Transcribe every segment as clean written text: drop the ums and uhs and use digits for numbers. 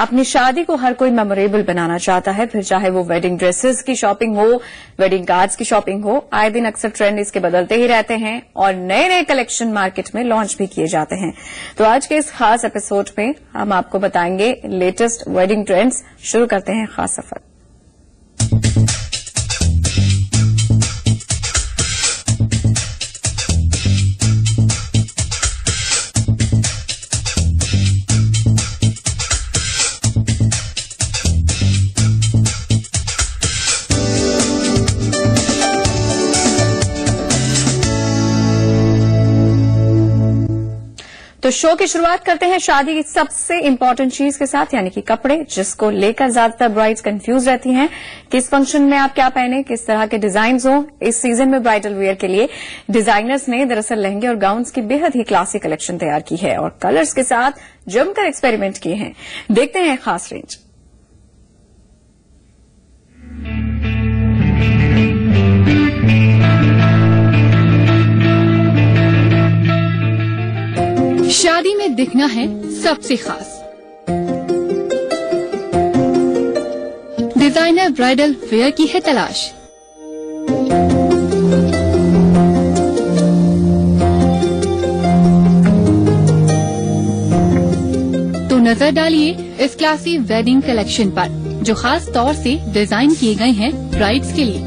अपनी शादी को हर कोई मेमोरेबल बनाना चाहता है, फिर चाहे वो वेडिंग ड्रेसेस की शॉपिंग हो, वेडिंग कार्ड्स की शॉपिंग हो। आए दिन अक्सर ट्रेंड इसके बदलते ही रहते हैं और नए नए कलेक्शन मार्केट में लॉन्च भी किए जाते हैं। तो आज के इस खास एपिसोड में हम आपको बताएंगे लेटेस्ट वेडिंग ट्रेंड्स। शुरू करते हैं खास सफर। तो शो की शुरुआत करते हैं शादी की सबसे इम्पोर्टेंट चीज के साथ, यानी कि कपड़े, जिसको लेकर ज्यादातर ब्राइड्स कंफ्यूज रहती हैं। किस फंक्शन में आप क्या पहने, किस तरह के डिजाइन्स हो। इस सीजन में ब्राइडल वेयर के लिए डिजाइनर्स ने दरअसल लहंगे और गाउन्स की बेहद ही क्लासी कलेक्शन तैयार की है और कलर्स के साथ जमकर एक्सपेरिमेंट किए हैं। देखते हैं खास रेंज। शादी में दिखना है सबसे खास। डिजाइनर ब्राइडल वेयर की है तलाश। तो नजर डालिए इस क्लासी वेडिंग कलेक्शन पर, जो खास तौर से डिजाइन किए गए हैं ब्राइड्स के लिए।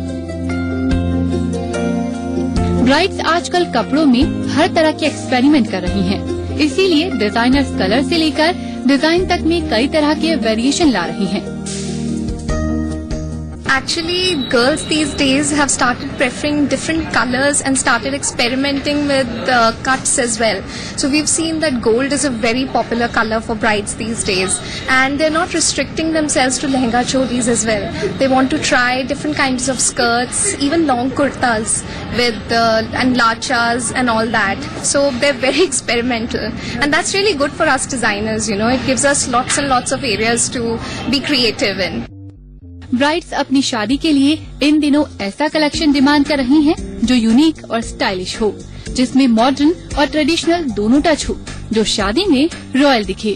ब्राइड्स आजकल कपड़ों में हर तरह के एक्सपेरिमेंट कर रही हैं। इसीलिए डिजाइनर्स कलर से लेकर डिजाइन तक में कई तरह के वेरिएशन ला रही हैं। Actually, girls these days have started preferring different colors and started experimenting with cuts as well. So we've seen that gold is a very popular color for brides these days, and they're not restricting themselves to lehenga cholis as well. They want to try different kinds of skirts, even long kurtas with and lachas and all that. So they're very experimental, and that's really good for us designers. You know, it gives us lots and lots of areas to be creative in. Brides अपनी शादी के लिए इन दिनों ऐसा collection demand कर रही हैं जो यूनिक और स्टाइलिश हो, जिसमें मॉडर्न और ट्रेडिशनल दोनों टच हो, जो शादी में रॉयल दिखे।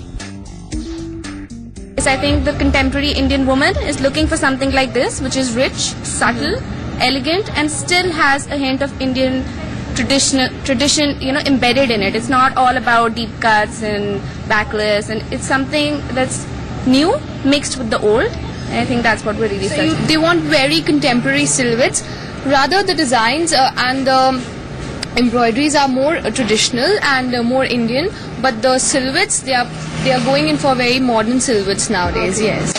I think the contemporary Indian woman is looking for something like this, which is rich, subtle, elegant, and still has a hint of Indian tradition, you know, embedded in it. It's not all about deep cuts and backless, and it's something that's new mixed with the old. I think that's what we're really searching. They want very contemporary silhouettes. Rather, the designs and the embroideries are more traditional and more Indian, but the silhouettes they are going in for very modern silhouettes nowadays. Yes.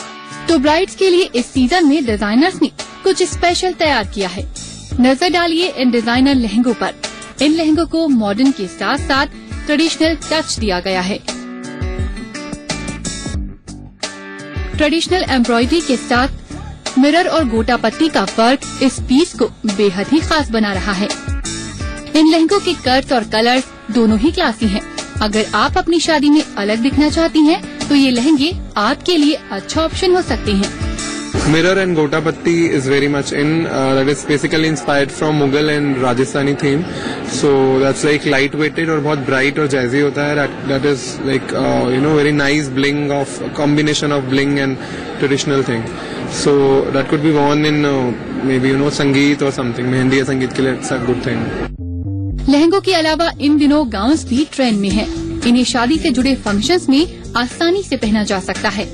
तो brides के लिए इस season में designers ने कुछ special तैयार किया है। नजर डालिए इन डिजाइनर लहंगों पर। इन लहंगों को मॉडर्न के साथ साथ ट्रेडिशनल टच दिया गया है। ट्रेडिशनल एम्ब्रॉयडरी के साथ मिरर और गोटा पत्ती का वर्क इस पीस को बेहद ही खास बना रहा है। इन लहंगों के कट्स और कलर्स दोनों ही क्लासी हैं। अगर आप अपनी शादी में अलग दिखना चाहती हैं, तो ये लहंगे आपके लिए अच्छा ऑप्शन हो सकते हैं। Mirror and Gota Patti is very much in. That is basically inspired from Mughal and Rajasthani theme. So that's like lightweighted और बहुत bright और jazzy होता है. That is like you know, very nice bling of combination of bling and traditional thing. So that could be worn in maybe you know संगीत or something. Mehndi या संगीत के लिए it's a good thing. लहंगों के अलावा इन दिनों गाउन्स भी trend में हैं। इन्हें शादी से जुड़े फंक्शंस में आसानी से पहना जा सकता है।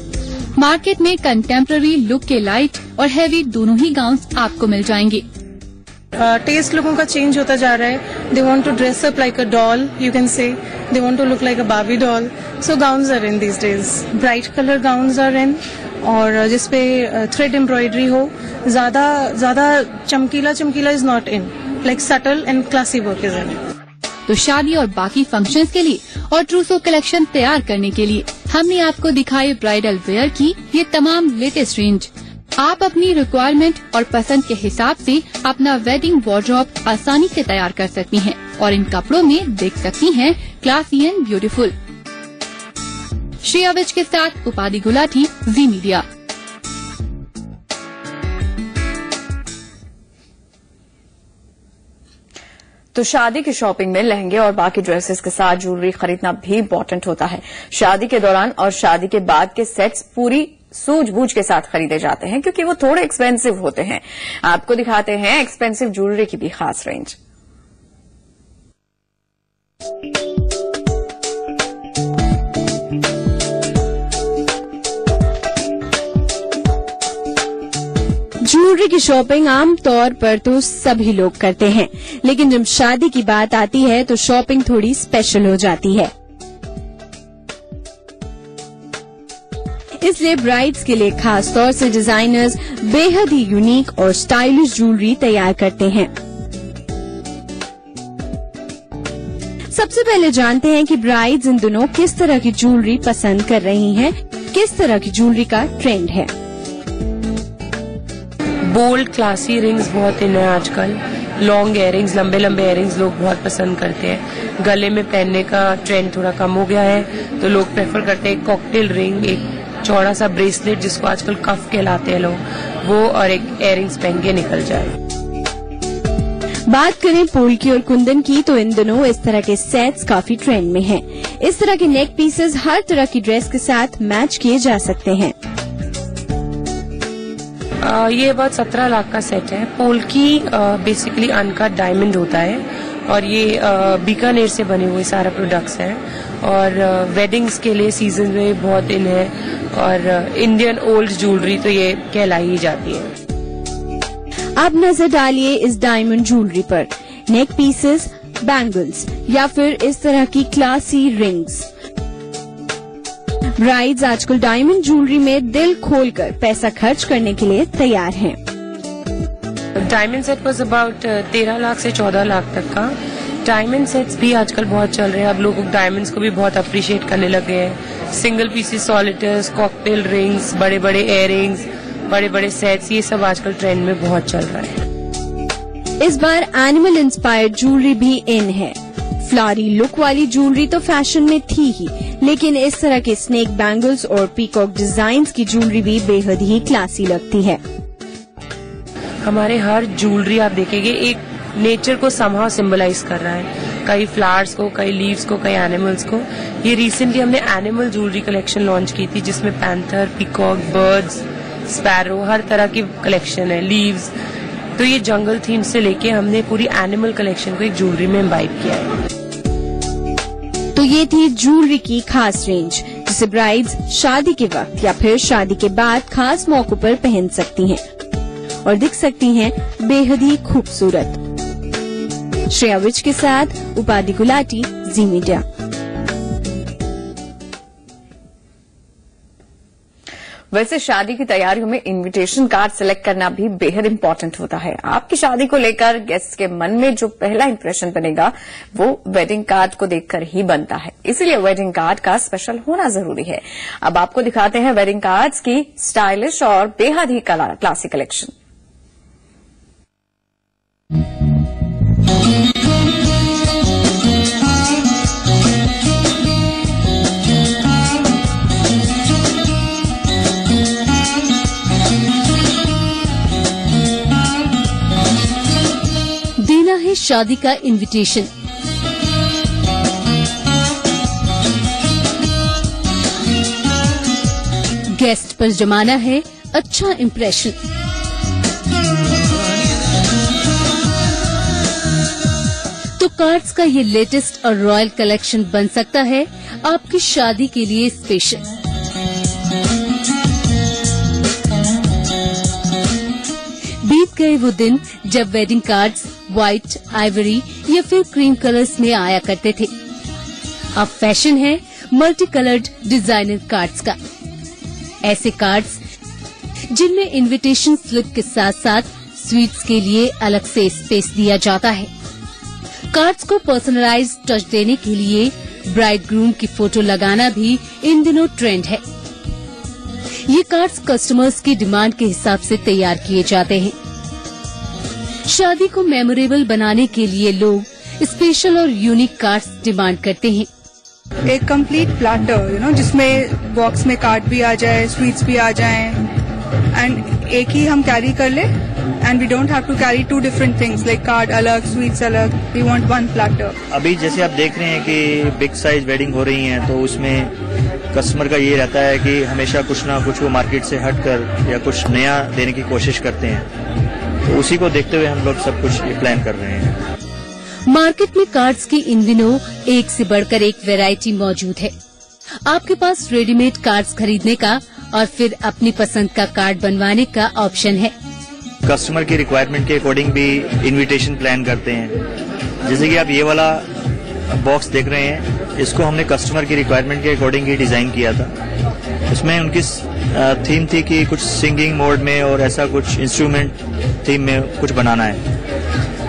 मार्केट में कंटेम्पररी लुक के लाइट और हैवी दोनों ही गाउन्स आपको मिल जाएंगे। टेस्ट लोगों का चेंज होता जा रहा है। They want to dress up like a doll, you can say. They want to look like a Barbie doll. So gowns are in these days. Bright colour gowns are in, और जिसपे thread embroidery हो। ज्यादा चमकीला is not in. Like subtle and classy work is in. तो शादी और बाकी functions के लिए और ट्रूसो कलेक्शन तैयार करने के लिए हमने आपको दिखाए ब्राइडल वेयर की ये तमाम लेटेस्ट रेंज। आप अपनी रिक्वायरमेंट और पसंद के हिसाब से अपना वेडिंग वार्डरोब आसानी से तैयार कर सकती हैं और इन कपड़ों में दिख सकती हैं classy and beautiful. Shreya Vij के साथ उपाधि गुलाटी, जी मीडिया। तो शादी की शॉपिंग में लहंगे और बाकी ड्रेसेस के साथ ज्वेलरी खरीदना भी इम्पोर्टेंट होता है। शादी के दौरान और शादी के बाद के सेट्स पूरी सूझबूझ के साथ खरीदे जाते हैं क्योंकि वो थोड़े एक्सपेंसिव होते हैं। आपको दिखाते हैं एक्सपेंसिव ज्वेलरी की भी खास रेंज। ज्वेलरी की शॉपिंग आमतौर पर तो सभी लोग करते हैं, लेकिन जब शादी की बात आती है तो शॉपिंग थोड़ी स्पेशल हो जाती है। इसलिए ब्राइड्स के लिए खास तौर से डिजाइनर्स बेहद ही यूनिक और स्टाइलिश ज्वेलरी तैयार करते हैं। सबसे पहले जानते हैं कि ब्राइड्स इन दिनों किस तरह की ज्वेलरी पसंद कर रही हैं, किस तरह की ज्वेलरी का ट्रेंड है। बोल्ड क्लासी रिंग्स बहुत इन है आजकल। लॉन्ग इयररिंग्स, लंबे लंबे इयररिंग्स लोग बहुत पसंद करते हैं। गले में पहनने का ट्रेंड थोड़ा कम हो गया है तो लोग प्रेफर करते हैं कॉकटेल रिंग, एक चौड़ा सा ब्रेसलेट जिसको आजकल कफ कहलाते हैं लोग, वो और एक इयररिंग्स पहन के निकल जाए। बात करें पोल्की और कुंदन की तो इन दिनों इस तरह के सेट्स काफी ट्रेंड में हैं। इस तरह के नेक पीसेस हर तरह की ड्रेस के साथ मैच किए जा सकते हैं। ये about 17 लाख का सेट है। पोल्की बेसिकली अनकट डायमंड होता है और ये बीकानेर से बने हुए सारा प्रोडक्ट्स हैं और वेडिंग्स के लिए सीजन में बहुत इन है और इंडियन ओल्ड ज्वेलरी तो ये कहलाई ही जाती है। अब नजर डालिए इस डायमंड ज्वेलरी पर। नेक पीसेस, बैंगल्स या फिर इस तरह की क्लासी रिंग्स। ब्राइड्स आजकल डायमंड ज्वेलरी में दिल खोलकर पैसा खर्च करने के लिए तैयार हैं। Diamond set was about 13 lakh से 14 लाख तक का। डायमंड सेट्स भी आजकल बहुत चल रहे हैं। अब लोग डायमंड्स को भी बहुत अप्रिशिएट करने लगे हैं। सिंगल पीसेस सॉलिटर्स, कॉकटेल रिंग्स, बड़े बड़े इयररिंग्स, बड़े बड़े सेट्स, ये सब आजकल ट्रेंड में बहुत चल रहा है। इस बार एनिमल इंस्पायर्ड ज्वेलरी भी इन है। फ्लारी लुक वाली ज्वेलरी तो फैशन में थी ही, लेकिन इस तरह के स्नेक बैंगल्स और पीकॉक डिजाइन्स की ज्वेलरी भी बेहद ही क्लासी लगती है। हमारे हर ज्वेलरी आप देखेंगे एक नेचर को समहाउ सिंबलाइज कर रहा है। कई फ्लावर्स को, कई लीव्स को, कई एनिमल्स को। ये रिसेंटली हमने एनिमल ज्वेलरी कलेक्शन लॉन्च की थी जिसमें पैंथर, पीकॉक, बर्ड्स, स्पैरो, हर तरह की कलेक्शन है, लीव्स। तो ये जंगल थीम से लेके हमने पूरी एनिमल कलेक्शन को एक ज्वेलरी में इम्बाइब किया है। तो ये थी ज्वेलरी की खास रेंज जिसे ब्राइड्स शादी के वक्त या फिर शादी के बाद खास मौकों पर पहन सकती हैं और दिख सकती हैं बेहद ही खूबसूरत। श्रेया विज के साथ उपाधि गुलाटी, जी मीडिया। वैसे शादी की तैयारियों में इनविटेशन कार्ड सिलेक्ट करना भी बेहद इंपॉर्टेंट होता है। आपकी शादी को लेकर गेस्ट के मन में जो पहला इंप्रेशन बनेगा वो वेडिंग कार्ड को देखकर ही बनता है। इसीलिए वेडिंग कार्ड का स्पेशल होना जरूरी है। अब आपको दिखाते हैं वेडिंग कार्ड्स की स्टाइलिश और बेहद ही क्लासिक कलेक्शन। देना है शादी का इनविटेशन। गेस्ट पर जमाना है अच्छा इम्प्रेशन। तो कार्ड्स का ये लेटेस्ट और रॉयल कलेक्शन बन सकता है आपकी शादी के लिए स्पेशल। बीत गए वो दिन जब वेडिंग कार्ड्स व्हाइट, आइवरी या फिर क्रीम कलर्स में आया करते थे। अब फैशन है मल्टी कलर्ड डिजाइनर कार्ड्स का। ऐसे कार्ड्स जिनमें इनविटेशन स्लिप के साथ साथ स्वीट्स के लिए अलग से स्पेस दिया जाता है। कार्ड्स को पर्सनलाइज टच देने के लिए ब्राइड ग्रूम की फोटो लगाना भी इन दिनों ट्रेंड है। ये कार्ड्स कस्टमर्स की डिमांड के हिसाब से तैयार किए जाते हैं। शादी को मेमोरेबल बनाने के लिए लोग स्पेशल और यूनिक कार्ड्स डिमांड करते हैं। एक कंप्लीट प्लेटर जिसमें बॉक्स में कार्ड भी आ जाए, स्वीट्स भी आ जाएं एंड एक ही हम कैरी कर ले and we don't have to carry two different things like card अलग, sweets अलग. We want one platter. अभी जैसे आप देख रहे हैं कि बिग साइज वेडिंग हो रही हैं, तो उसमें कस्टमर का ये रहता है कि हमेशा कुछ ना कुछ वो मार्केट से हटकर या कुछ नया देने की कोशिश करते हैं, तो उसी को देखते हुए हम लोग सब कुछ प्लान कर रहे हैं। मार्केट में कार्ड्स की इन दिनों एक से बढ़कर एक वैरायटी मौजूद है। आपके पास रेडीमेड कार्ड्स खरीदने का और फिर अपनी पसंद का कार्ड बनवाने का ऑप्शन है। कस्टमर की रिक्वायरमेंट के अकॉर्डिंग भी इनविटेशन प्लान करते हैं। जैसे कि आप ये वाला बॉक्स देख रहे हैं, इसको हमने कस्टमर की रिक्वायरमेंट के अकॉर्डिंग ही डिजाइन किया था। इसमें उनकी थीम थी कि कुछ सिंगिंग मोड में और ऐसा कुछ इंस्ट्रूमेंट थीम में कुछ बनाना है।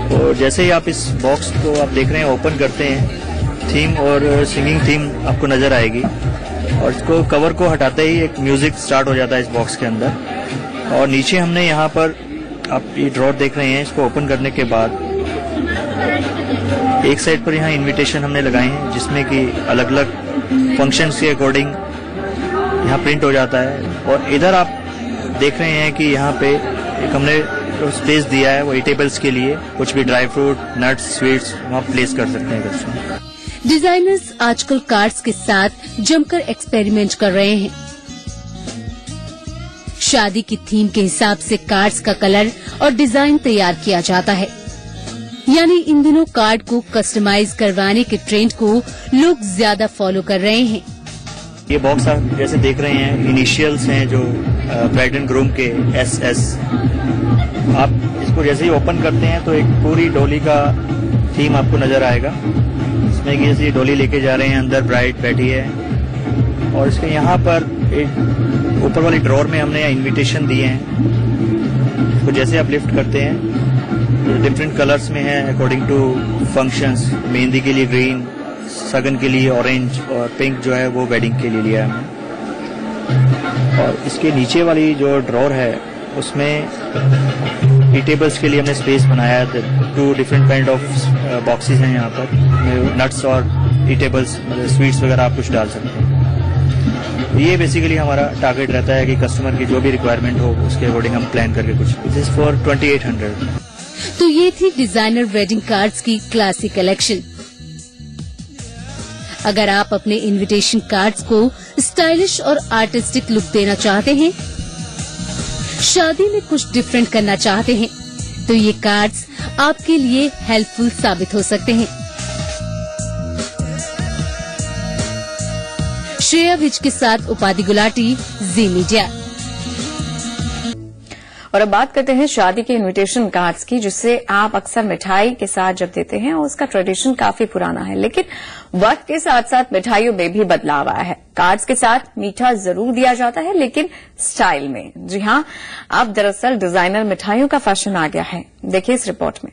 तो जैसे ही आप इस बॉक्स को आप देख रहे हैं ओपन करते हैं, थीम और सिंगिंग थीम आपको नजर आएगी और इसको कवर को हटाते ही एक म्यूजिक स्टार्ट हो जाता है इस बॉक्स के अंदर। और नीचे हमने यहाँ पर आप ये ड्रॉर देख रहे हैं, इसको ओपन करने के बाद एक साइड पर यहाँ इनविटेशन हमने लगाए हैं, जिसमें कि अलग अलग फंक्शंस के अकॉर्डिंग यहाँ प्रिंट हो जाता है। और इधर आप देख रहे हैं कि यहाँ पे एक हमने स्पेस दिया है वो ईटेबल्स के लिए, कुछ भी ड्राई फ्रूट, नट्स, स्वीट्स वहाँ प्लेस कर सकते हैं कस्टमर। डिजाइनर्स आजकल कार्ड्स के साथ जमकर एक्सपेरिमेंट कर रहे हैं। शादी की थीम के हिसाब से कार्ड्स का कलर और डिजाइन तैयार किया जाता है। यानी इन दिनों कार्ड को कस्टमाइज करवाने के ट्रेंड को लोग ज्यादा फॉलो कर रहे हैं। ये बॉक्स आप जैसे देख रहे हैं, इनिशियल्स हैं जो ब्राइड एंड ग्रूम के SS। आप इसको जैसे ही ओपन करते हैं तो एक पूरी डोली का थीम आपको नजर आएगा। इसमें कि जैसे डोली लेके जा रहे हैं, अंदर ब्राइड बैठी है और इसके यहाँ पर एक ऊपर वाली ड्रॉर में हमने इनविटेशन दिए हैं। तो जैसे आप लिफ्ट करते हैं, डिफरेंट कलर्स में है अकॉर्डिंग टू फंक्शंस। मेहंदी के लिए ग्रीन, सगन के लिए ऑरेंज और पिंक जो है वो वेडिंग के लिए लिया है हमने। और इसके नीचे वाली जो ड्रॉर है उसमें ईटेबल्स के लिए हमने स्पेस बनाया है। 2 डिफरेंट काइंड ऑफ बॉक्सेस हैं यहाँ पर, नट्स और ईटेबल्स, मतलब स्वीट्स वगैरह आप कुछ डाल सकते हैं। ये बेसिकली हमारा टारगेट रहता है कि कस्टमर की जो भी रिक्वायरमेंट हो उसके अकॉर्डिंग हम प्लान करके कुछ। This is for 2800। तो ये थी डिजाइनर वेडिंग कार्ड्स की क्लासिक कलेक्शन। अगर आप अपने इनविटेशन कार्ड्स को स्टाइलिश और आर्टिस्टिक लुक देना चाहते हैं, शादी में कुछ डिफरेंट करना चाहते हैं, तो ये कार्ड्स आपके लिए हेल्पफुल साबित हो सकते हैं। श्रेया विज के साथ उपाधि गुलाटी, जी मीडिया। और अब बात करते हैं शादी के इनविटेशन कार्ड्स की, जिससे आप अक्सर मिठाई के साथ जब देते हैं, और उसका ट्रेडिशन काफी पुराना है, लेकिन वक्त के साथ साथ मिठाइयों में भी बदलाव आया है। कार्ड्स के साथ मीठा जरूर दिया जाता है, लेकिन स्टाइल में। जी हां, अब दरअसल डिजाइनर मिठाइयों का फैशन आ गया है। देखिए इस रिपोर्ट में।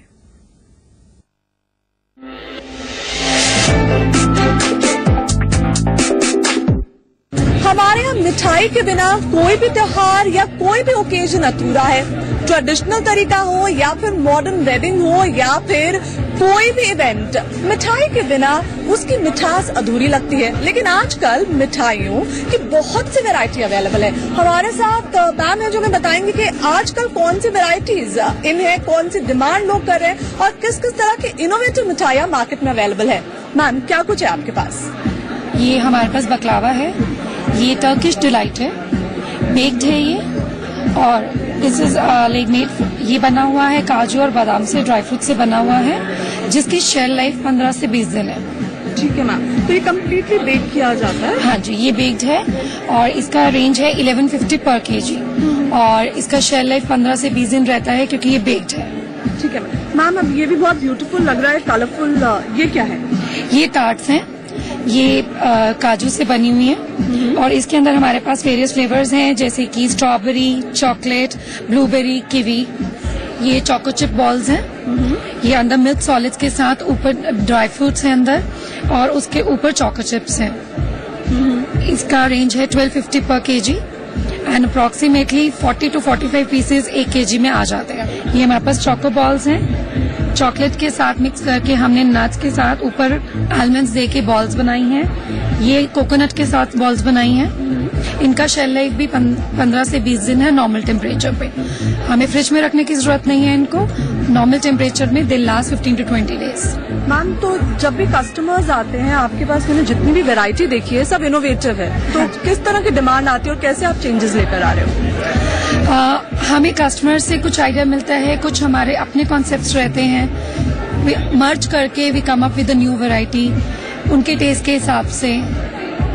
हमारे यहाँ मिठाई के बिना कोई भी त्योहार या कोई भी ओकेजन अधूरा है। ट्रेडिशनल तरीका हो या फिर मॉडर्न वेडिंग हो या फिर कोई भी इवेंट, मिठाई के बिना उसकी मिठास अधूरी लगती है। लेकिन आजकल मिठाइयों की बहुत सी वैरायटी अवेलेबल है। हमारे साथ मैम है जो हमें बताएंगे कि आजकल कौन सी वैरायटीज इन्हें, कौन सी डिमांड लोग कर रहे हैं और किस किस तरह की इनोवेटिव मिठाइयाँ मार्केट में अवेलेबल है। मैम, क्या कुछ है आपके पास? ये हमारे पास बकलावा है, ये टर्किश डिलाइट है, बेक्ड है ये, और दिस इज लाइक मेड, ये बना हुआ है काजू और बादाम से, ड्राई फ्रूट से बना हुआ है, जिसकी शेल लाइफ 15 से 20 दिन है। ठीक है मैम, तो ये कम्प्लीटली बेक किया जाता है? हाँ जी, ये बेक्ड है और इसका रेंज है 1150 पर केजी और इसका शेल लाइफ 15 से 20 दिन रहता है क्योंकि ये बेक्ड है। ठीक है मैम, अब ये भी बहुत ब्यूटीफुल लग रहा है, कलरफुल। ये क्या है? ये टार्ट्स हैं, ये काजू से बनी हुई है और इसके अंदर हमारे पास वेरियस फ्लेवर्स हैं, जैसे कि स्ट्रॉबेरी, चॉकलेट, ब्लूबेरी, किवी। ये चोको चिप बॉल्स हैं, ये अंदर मिल्क सॉलिड्स के साथ, ऊपर ड्राई फ्रूट्स हैं अंदर और उसके ऊपर चोको चिप्स हैं। इसका रेंज है 1250 पर KG and approximately 40 to 45 pieces 1 KG में आ जाते हैं। ये हमारे पास चोको बॉल्स हैं, चॉकलेट के साथ मिक्स करके हमने नट्स के साथ ऊपर आलमंड्स दे के बॉल्स बनाई हैं। ये कोकोनट के साथ बॉल्स बनाई हैं। इनका शेल लाइफ भी 15 से 20 दिन है नॉर्मल टेम्परेचर पे। हमें फ्रिज में रखने की जरूरत नहीं है इनको, नॉर्मल टेम्परेचर में दे लास्ट 15 to 20 डेज। मैम, तो जब भी कस्टमर्स आते हैं आपके पास, मैंने जितनी भी वैरायटी देखी है सब इनोवेटिव है, तो किस तरह की डिमांड आती है और कैसे आप चेंजेस लेकर आ रहे हो? हमें कस्टमर से कुछ आइडिया मिलता है, कुछ हमारे अपने कॉन्सेप्ट्स रहते हैं, मर्ज करके we come up with a new variety उनके टेस्ट के हिसाब से।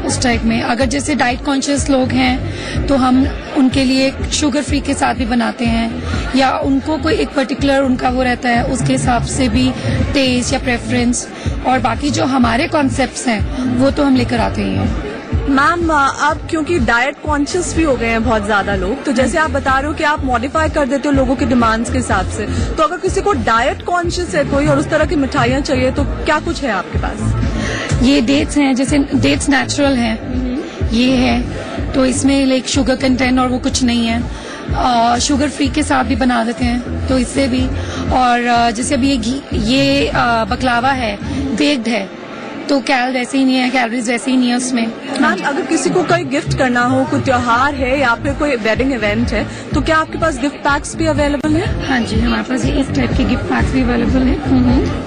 उस टाइप में अगर जैसे डाइट कॉन्शियस लोग हैं तो हम उनके लिए शुगर फ्री के साथ भी बनाते हैं, या उनको कोई एक पर्टिकुलर उनका वो रहता है उसके हिसाब से भी टेस्ट या प्रेफरेंस। और बाकी जो हमारे कॉन्सेप्ट्स हैं वो तो हम लेकर आते ही हैं। मैम, अब क्योंकि डाइट कॉन्शियस भी हो गए हैं बहुत ज्यादा लोग, तो जैसे आप बता रहे हो कि आप मॉडिफाई कर देते हो लोगों के डिमांड्स के हिसाब से, तो अगर किसी को डाइट कॉन्शियस है कोई और उस तरह की मिठाइयाँ चाहिए तो क्या कुछ है आपके पास? ये डेट्स हैं, जैसे डेट्स नेचुरल हैं, ये है तो इसमें लाइक शुगर कंटेंट और वो कुछ नहीं है। शुगर फ्री के साथ भी बना देते हैं तो इससे भी। और जैसे अभी ये बकलावा है, बेक्ड है, तो वैसे ही नहीं है, कैलोरीज वैसे ही नहीं है उसमें। मैम, अगर किसी को कोई गिफ्ट करना हो, कोई त्योहार है या फिर कोई वेडिंग इवेंट है, तो क्या आपके पास गिफ्ट पैक्स भी अवेलेबल है? हाँ जी, हमारे पास इस टाइप के गिफ्ट पैक्स भी अवेलेबल है।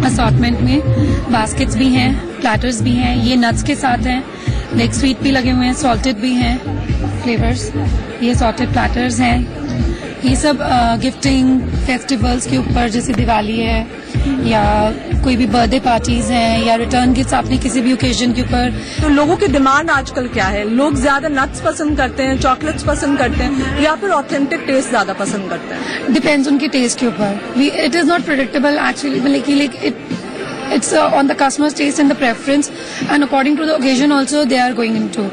असॉर्टमेंट में बास्केट्स भी हैं, प्लेटर्स भी हैं, ये नट्स के साथ हैं, लाइक स्वीट भी लगे हुए हैं, सॉल्टेड भी हैं फ्लेवर्स, ये सॉल्टेड प्लेटर्स हैं। ये सब गिफ्टिंग फेस्टिवल्स के ऊपर, जैसे दिवाली है या कोई भी बर्थडे पार्टीज हैं या रिटर्न गिफ्ट्स आपने किसी भी ओकेजन के ऊपर। तो लोगों की डिमांड आजकल क्या है? लोग ज्यादा नट्स पसंद करते हैं, चॉकलेट्स पसंद करते हैं, या फिर ऑथेंटिक टेस्ट ज्यादा पसंद करते हैं? डिपेंड्स उनके टेस्ट के ऊपर। It is not predictable actually, it's on the customer's taste and the preference, and according to the occasion also they are going into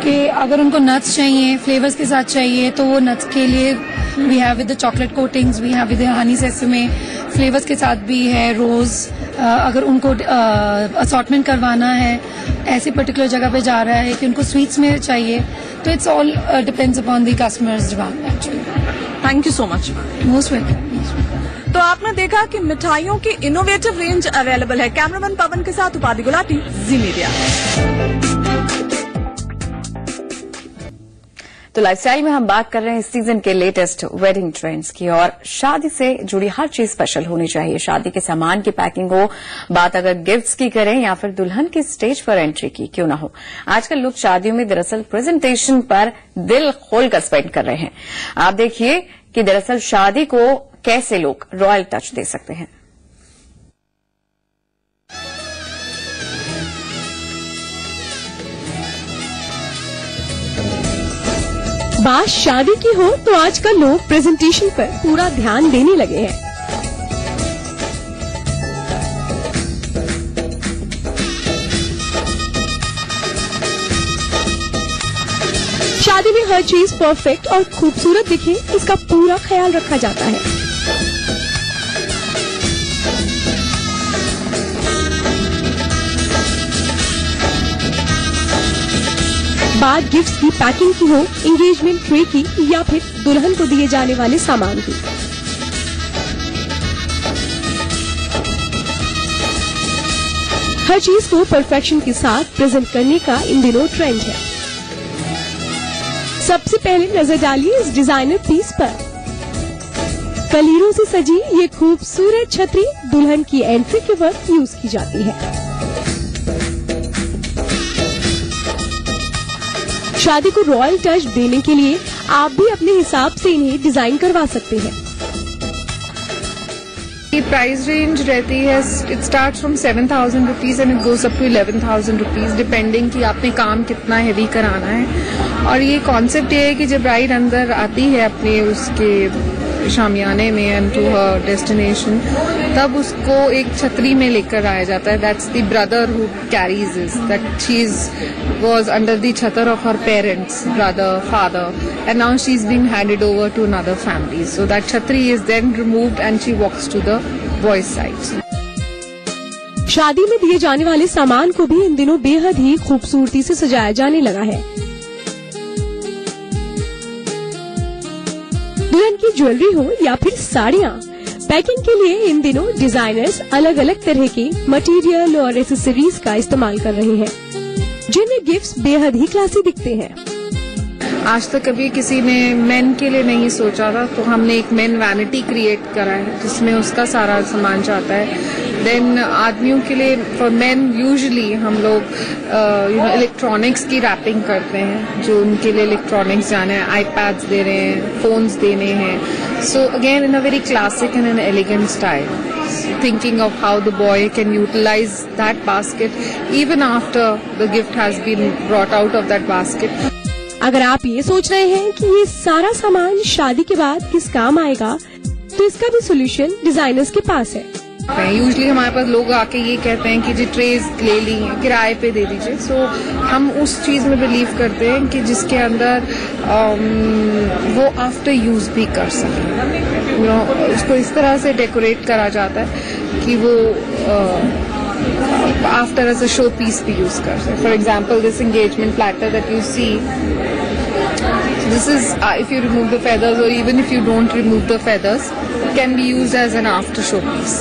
कि अगर उनको नट्स चाहिए, फ्लेवर्स के साथ चाहिए, तो वो नट्स के लिए we have with the chocolate coatings, we have with honey sesame, flavours के साथ भी है रोज। अगर उनको असॉर्टमेंट करवाना है, ऐसी पर्टिकुलर जगह पे जा रहा है कि उनको स्वीट्स में चाहिए, तो it's all depends upon the customers demand actually. Thank you so much. Most welcome. तो आपने देखा कि मिठाइयों की इनोवेटिव रेंज अवेलेबल है। कैमरामैन पवन के साथ उपाधि गुलाटी, जी मीडिया। तो लाइफस्टाइल में हम बात कर रहे हैं इस सीजन के लेटेस्ट वेडिंग ट्रेंड्स की, और शादी से जुड़ी हर चीज स्पेशल होनी चाहिए। शादी के सामान की पैकिंग हो, बात अगर गिफ्ट्स की करें या फिर दुल्हन की स्टेज पर एंट्री की क्यों ना हो, आजकल लोग शादियों में दरअसल प्रेजेंटेशन पर दिल खोलकर स्पेंड कर रहे हैं। आप देखिए कि दरअसल शादी को कैसे लोग रॉयल टच दे सकते हैं। बात शादी की हो तो आजकल लोग प्रेजेंटेशन पर पूरा ध्यान देने लगे हैं। शादी में हर चीज परफेक्ट और खूबसूरत दिखे, इसका पूरा ख्याल रखा जाता है। बात गिफ्ट्स की पैकिंग की हो, एंगेजमेंट ट्रे की, या फिर दुल्हन को दिए जाने वाले सामान की, हर चीज को परफेक्शन के साथ प्रेजेंट करने का इन दिनों ट्रेंड है। सबसे पहले नजर डालिए इस डिजाइनर पीस पर। कलीरों से सजी ये खूबसूरत छतरी दुल्हन की एंट्री के वक्त यूज की जाती है। शादी को रॉयल टच देने के लिए आप भी अपने हिसाब से इन्हें डिजाइन करवा सकते हैं। ये प्राइस रेंज रहती है, it start from 7,000 rupees and it goes up to 11,000 rupees, depending कि आपने काम कितना हैवी कराना है। और ये कॉन्सेप्ट ये है कि जब ब्राइड अंदर आती है अपने उसके शामियाने में एंड टू हर डेस्टिनेशन, तब उसको एक छतरी में लेकर आया जाता है। That's the brother who carries this, that she was under the chatar of her parents, brother, father, and now she's being handed over to another family. So that chhatri is then removed and she walks to the boys' side. शादी में दिए जाने वाले सामान को भी इन दिनों बेहद ही खूबसूरती से सजाया जाने लगा है। दुल्हन की ज्वेलरी हो या फिर साड़ियाँ, पैकिंग के लिए इन दिनों डिजाइनर्स अलग अलग तरह के मटेरियल और एक्सेसरीज का इस्तेमाल कर रहे हैं, जिनमें गिफ्ट्स बेहद ही क्लासी दिखते हैं। आज तक कभी किसी ने मेन के लिए नहीं सोचा था, तो हमने एक मेन वैनिटी क्रिएट करा है जिसमें उसका सारा सामान जाता है। देन आदमियों के लिए फॉर मेन यूजुअली हम लोग इलेक्ट्रॉनिक्स की रैपिंग करते हैं, जो उनके लिए इलेक्ट्रॉनिक्स जाने हैं, आईपैड्स दे रहे हैं, फोन्स देने हैं। So again in a very classic and an elegant style, thinking of how the boy can utilize that basket even after the gift has been brought out of that basket. अगर आप ये सोच रहे हैं कि ये सारा सामान शादी के बाद किस काम आएगा, तो इसका भी सोल्यूशन डिजाइनर्स के पास है। यूजली हमारे पास लोग आके ये कहते हैं कि जी ट्रेज ले ली हैं, किराए पे दे दीजिए। सो हम उस चीज में बिलीव करते हैं कि जिसके अंदर वो आफ्टर यूज भी कर सकें। उसको इस तरह से डेकोरेट करा जाता है कि वो after as a showpiece भी यूज कर सके। For example this engagement platter that you see, this is if you remove the feathers or even if you don't remove the feathers, it can be used as an after show piece.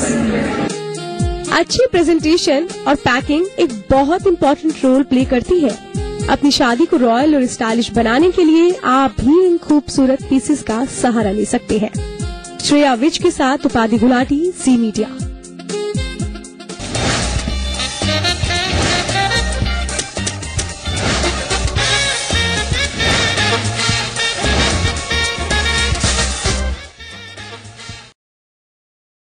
अच्छी presentation और packing एक बहुत important role play करती है। अपनी शादी को royal और स्टाइलिश बनाने के लिए आप भी इन खूबसूरत पीसेस का सहारा ले सकते हैं। श्रेया विज के साथ उपाधि गुलाटी, ज़ी मीडिया।